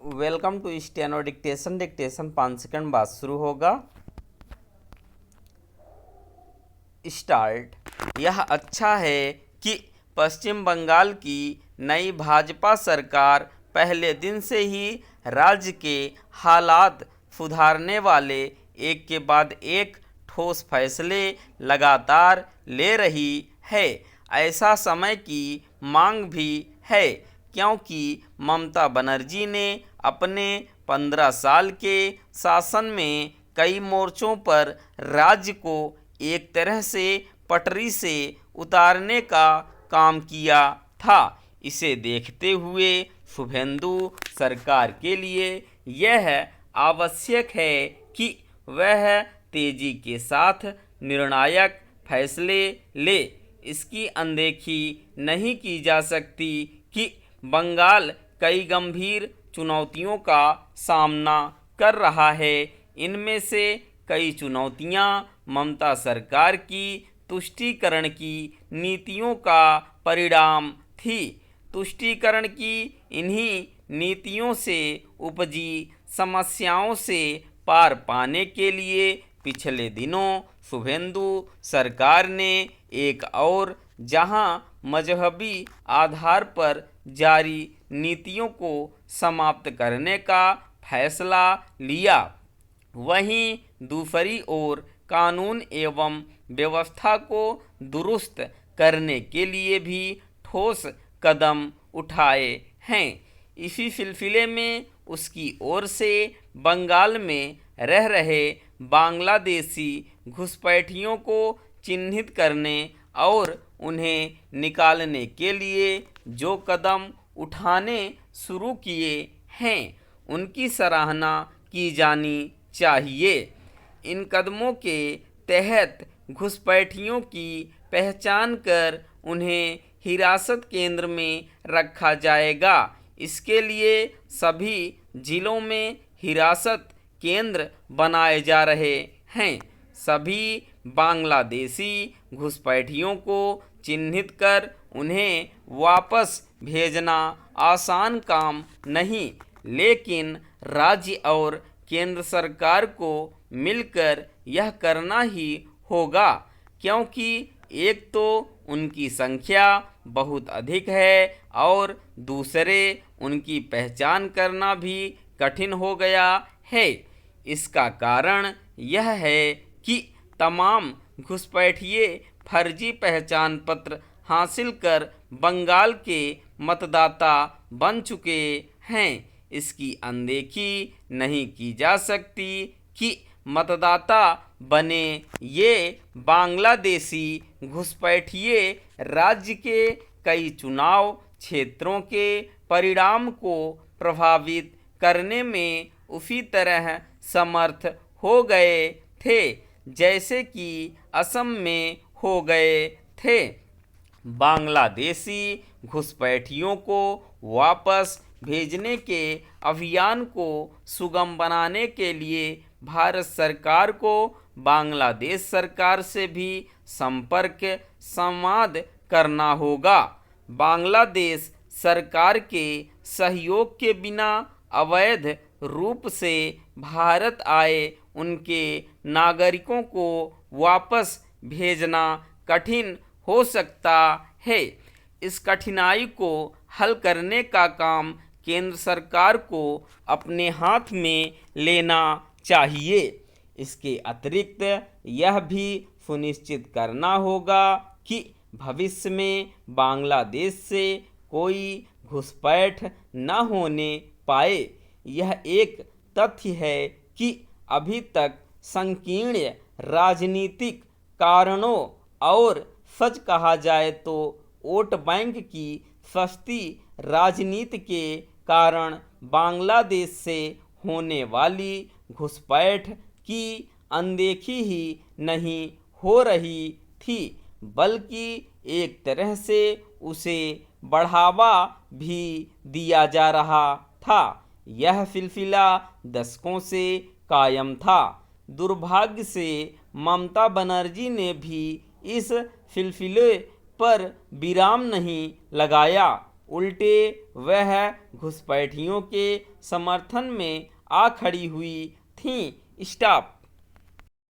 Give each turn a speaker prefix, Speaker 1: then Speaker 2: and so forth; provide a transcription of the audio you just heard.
Speaker 1: Welcome to steno dictation. Dictation 5 second बाद शुरू होगा। स्टार्ट। यह अच्छा है कि पश्चिम बंगाल की नई भाजपा सरकार पहले दिन से ही राज्य के हालात सुधारने वाले एक के बाद एक ठोस फैसले लगातार ले रही है। ऐसा समय की मांग भी है क्योंकि ममता बनर्जी ने अपने 15 साल के शासन में कई मोर्चों पर राज्य को एक तरह से पटरी से उतारने का काम किया था। इसे देखते हुए शुभेंदु सरकार के लिए यह आवश्यक है कि वह तेजी के साथ निर्णायक फैसले ले। इसकी अनदेखी नहीं की जा सकती कि बंगाल कई गंभीर चुनौतियों का सामना कर रहा है। इनमें से कई चुनौतियां ममता सरकार की तुष्टीकरण की नीतियों का परिणाम थी। तुष्टीकरण की इन्हीं नीतियों से उपजी समस्याओं से पार पाने के लिए पिछले दिनों शुभेंदु सरकार ने एक और जहां मजहबी आधार पर जारी नीतियों को समाप्त करने का फैसला लिया, वहीं दूसरी ओर कानून एवं व्यवस्था को दुरुस्त करने के लिए भी ठोस कदम उठाए हैं। इसी सिलसिले में उसकी ओर से बंगाल में रह रहे बांग्लादेशी घुसपैठियों को चिन्हित करने और उन्हें निकालने के लिए जो कदम उठाने शुरू किए हैं उनकी सराहना की जानी चाहिए। इन कदमों के तहत घुसपैठियों की पहचान कर उन्हें हिरासत केंद्र में रखा जाएगा। इसके लिए सभी जिलों में हिरासत केंद्र बनाए जा रहे हैं। सभी बांग्लादेशी घुसपैठियों को चिन्हित कर उन्हें वापस भेजना आसान काम नहीं, लेकिन राज्य और केंद्र सरकार को मिलकर यह करना ही होगा, क्योंकि एक तो उनकी संख्या बहुत अधिक है और दूसरे उनकी पहचान करना भी कठिन हो गया है। इसका कारण यह है कि तमाम घुसपैठिए फर्जी पहचान पत्र हासिल कर बंगाल के मतदाता बन चुके हैं। इसकी अनदेखी नहीं की जा सकती कि मतदाता बने ये बांग्लादेशी घुसपैठिए राज्य के कई चुनाव क्षेत्रों के परिणाम को प्रभावित करने में उसी तरह समर्थ हो गए थे जैसे कि असम में हो गए थे। बांग्लादेशी घुसपैठियों को वापस भेजने के अभियान को सुगम बनाने के लिए भारत सरकार को बांग्लादेश सरकार से भी संपर्क संवाद करना होगा। बांग्लादेश सरकार के सहयोग के बिना अवैध रूप से भारत आए उनके नागरिकों को वापस भेजना कठिन हो सकता है। इस कठिनाई को हल करने का काम केंद्र सरकार को अपने हाथ में लेना चाहिए। इसके अतिरिक्त यह भी सुनिश्चित करना होगा कि भविष्य में बांग्लादेश से कोई घुसपैठ न होने पाए। यह एक तथ्य है कि अभी तक संकीर्ण राजनीतिक कारणों और सच कहा जाए तो वोट बैंक की सस्ती राजनीति के कारण बांग्लादेश से होने वाली घुसपैठ की अनदेखी ही नहीं हो रही थी, बल्कि एक तरह से उसे बढ़ावा भी दिया जा रहा था। यह सिलसिला दशकों से कायम था। दुर्भाग्य से ममता बनर्जी ने भी इस सिलसिले पर विराम नहीं लगाया। उल्टे वह घुसपैठियों के समर्थन में आ खड़ी हुई थीं। स्टॉप।